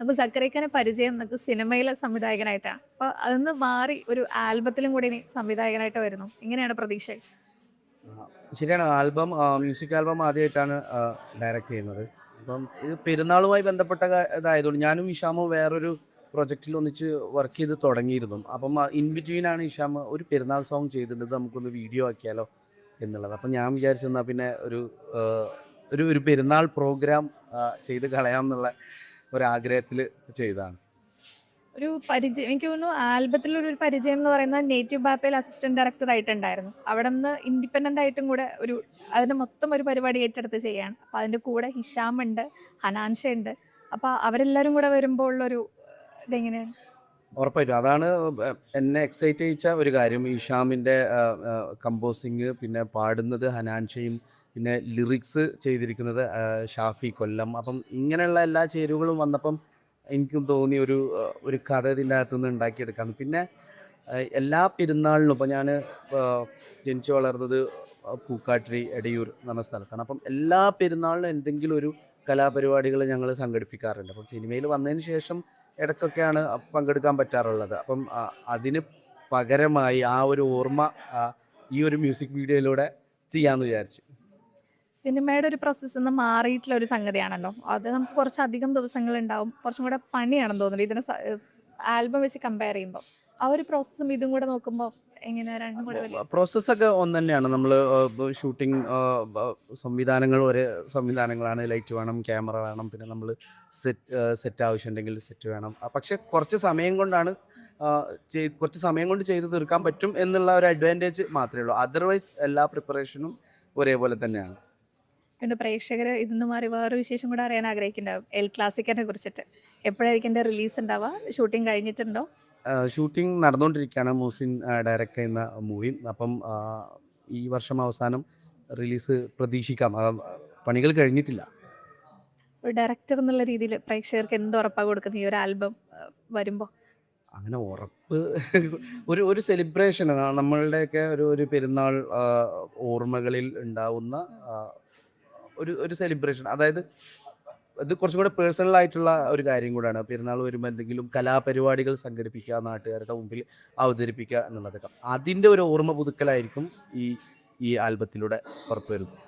അപ്പൊ സക്കറിയക്കാനെ പരിചയം നമുക്ക് സിനിമയിലെ സംവിധായകനായിട്ടാണ്. അപ്പൊ അതൊന്ന് മാറി ഒരു ആൽബത്തിലും കൂടി ഇനി സംവിധായകനായിട്ട് വരുന്നു. എങ്ങനെയാണ് പ്രതീക്ഷ? ശരിയാണ്. മ്യൂസിക് ആൽബം ആദ്യമായിട്ടാണ് ഡയറക്റ്റ് ചെയ്യുന്നത്. അപ്പം ഇത് പെരുന്നാളുമായി ബന്ധപ്പെട്ട ഇതായതുകൊണ്ട് ഞാനും ഇഷാമും വേറൊരു പ്രൊജക്റ്റിൽ ഒന്നിച്ച് വർക്ക് ചെയ്ത് തുടങ്ങിയിരുന്നു. അപ്പം ഇൻ ബിറ്റ്വീനാണ് ഇഷാം ഒരു പെരുന്നാൾ സോങ് ചെയ്തിട്ടുണ്ട്, നമുക്കൊന്ന് വീഡിയോ ആക്കിയാലോ എന്നുള്ളത്. അപ്പം ഞാൻ വിചാരിച്ചെന്നാൽ പിന്നെ ആഹ്, ഒരു പെരുന്നാൾ പ്രോഗ്രാം ചെയ്ത് കളയാം എന്നുള്ള ഒരാഗ്രഹത്തിൽ ചെയ്തതാണ്. ഒരു പരിചയം എനിക്ക് തോന്നുന്നു ആൽബത്തിലൊരു പരിചയം എന്ന് പറയുന്നത് നേറ്റീവ് ബാപ്പയിൽ അസിസ്റ്റന്റ് ഡയറക്ടർ ആയിട്ടുണ്ടായിരുന്നു. അവിടെ നിന്ന് ഇൻഡിപെൻഡന്റ് ആയിട്ടും കൂടെ അതിന്റെ മൊത്തം ഒരു പരിപാടി ഏറ്റെടുത്ത് ചെയ്യാണ്. അപ്പൊ അതിന്റെ കൂടെ ഹിഷാം ഉണ്ട്, ഹനാൻഷ ഉണ്ട്. അപ്പൊ അവരെല്ലാരും കൂടെ വരുമ്പോൾ ഉള്ളൊരു ഇതെങ്ങനെയാണ്? ഉറപ്പായിട്ടും അതാണ് എന്നെ എക്സൈറ്റ് ചെയ്യിച്ച ഒരു കാര്യം. ഇഷാമിൻ്റെ കമ്പോസിങ്, പിന്നെ പാടുന്നത് ഹനാൻഷയും, പിന്നെ ലിറിക്സ് ചെയ്തിരിക്കുന്നത് ഷാഫി കൊല്ലം. അപ്പം ഇങ്ങനെയുള്ള എല്ലാ ചേരുവകളും വന്നപ്പം എനിക്കും തോന്നി ഒരു കഥ ഇതിൻ്റെ അകത്തുനിന്ന് ഉണ്ടാക്കിയെടുക്കാമെന്ന്. പിന്നെ എല്ലാ പെരുന്നാളിനും ഇപ്പം ഞാൻ ജനിച്ചു വളർന്നത് പൂക്കാട്ടിരി എടയൂർ എന്ന് പറഞ്ഞ സ്ഥലത്താണ്. അപ്പം എല്ലാ പെരുന്നാളിനും എന്തെങ്കിലും ഒരു കലാപരിപാടികൾ ഞങ്ങൾ സംഘടിപ്പിക്കാറുണ്ട്. അപ്പം സിനിമയിൽ വന്നതിന് ശേഷം ഇടയ്ക്കൊക്കെയാണ് പങ്കെടുക്കാൻ പറ്റാറുള്ളത്. അപ്പം അതിന് പകരമായി ആ ഒരു ഓർമ്മ ആ, ഈ ഒരു മ്യൂസിക് വീഡിയോയിലൂടെ ചെയ്യാമെന്ന് വിചാരിച്ചു. സിനിമയുടെ ഒരു പ്രോസസ്സ് നിന്ന് മാറിയിട്ടുള്ള ഒരു സംഗതിയാണല്ലോ. അത് നമുക്ക് കുറച്ചധികം ദിവസങ്ങളുണ്ടാവും. കുറച്ചും കൂടെ പണിയാണെന്ന് തോന്നുന്നു ഇതിനെ ആൽബം വെച്ച് കമ്പയർ ചെയ്യുമ്പോൾ. ആ ഒരു പ്രോസസ്സും ഇതും കൂടെ നോക്കുമ്പോൾ എങ്ങനെയാ രണ്ടും കൂടെ വലിയ പ്രോസസ്സൊക്കെ ഒന്ന് തന്നെയാണ്. നമ്മൾ ഷൂട്ടിംഗ് സംവിധാനങ്ങൾ ഒരേ സംവിധാനങ്ങളാണ്. ലൈറ്റ് വേണം, ക്യാമറ വേണം, പിന്നെ നമ്മൾ സെറ്റ് ആവശ്യമുണ്ടെങ്കിൽ സെറ്റ് വേണം. പക്ഷേ കുറച്ച് സമയം കൊണ്ട് ചെയ്ത് തീർക്കാൻ പറ്റും എന്നുള്ള ഒരു അഡ്വാൻറ്റേജ് മാത്രമേ ഉള്ളൂ. അതർവൈസ് എല്ലാ പ്രിപ്പറേഷനും ഒരേപോലെ തന്നെയാണ്. പിന്നെ പ്രേക്ഷകർ ഇതിന്ന് മാറി വേറെ വിശേഷം കൂടെ അറിയാൻ ആഗ്രഹിക്കുന്നുണ്ടാവും എൽ ക്ലാസിക്കിനെ കുറിച്ചിട്ട്. എപ്പോഴായിരിക്കും എൻ്റെ റിലീസ് ഉണ്ടാവുക? ഷൂട്ടിംഗ് കഴിഞ്ഞിട്ടുണ്ടോ? ഷൂട്ടിംഗ് നടന്നുകൊണ്ടിരിക്കുകയാണ്. മൂസിൻ ഡയറക്റ്റ് ചെയ്യുന്ന മൂവി. അപ്പം ഈ വർഷം അവസാനം റിലീസ് പ്രതീക്ഷിക്കാം. പണികൾ കഴിഞ്ഞിട്ടില്ല. ഒരു ഡയറക്ടർ എന്നുള്ള രീതിയിൽ പ്രേക്ഷകർക്ക് എന്ത് ഉറപ്പാണ് കൊടുക്കുന്നത് ഈ ഒരു ആൽബം വരുമ്പോൾ? അങ്ങനെ ഉറപ്പ് ഒരു ഒരു സെലിബ്രേഷൻ നമ്മളുടെയൊക്കെ ഒരു പെരുന്നാൾ ഓർമ്മകളിൽ ഉണ്ടാവുന്ന ആ, ഒരു സെലിബ്രേഷൻ. അതായത് ഇത് കുറച്ചും കൂടെ പേഴ്സണൽ ആയിട്ടുള്ള ഒരു കാര്യം കൂടാണ്. പെരുന്നാൾ വരുമ്പോൾ എന്തെങ്കിലും കലാപരിപാടികൾ സംഘടിപ്പിക്കുക, നാട്ടുകാരുടെ മുമ്പിൽ അവതരിപ്പിക്കുക എന്നുള്ളതൊക്കെ അതിൻ്റെ ഒരു ഓർമ്മ പുതുക്കലായിരിക്കും ഈ ഈ ആൽബത്തിലൂടെ പുറത്തു വരുന്നത്.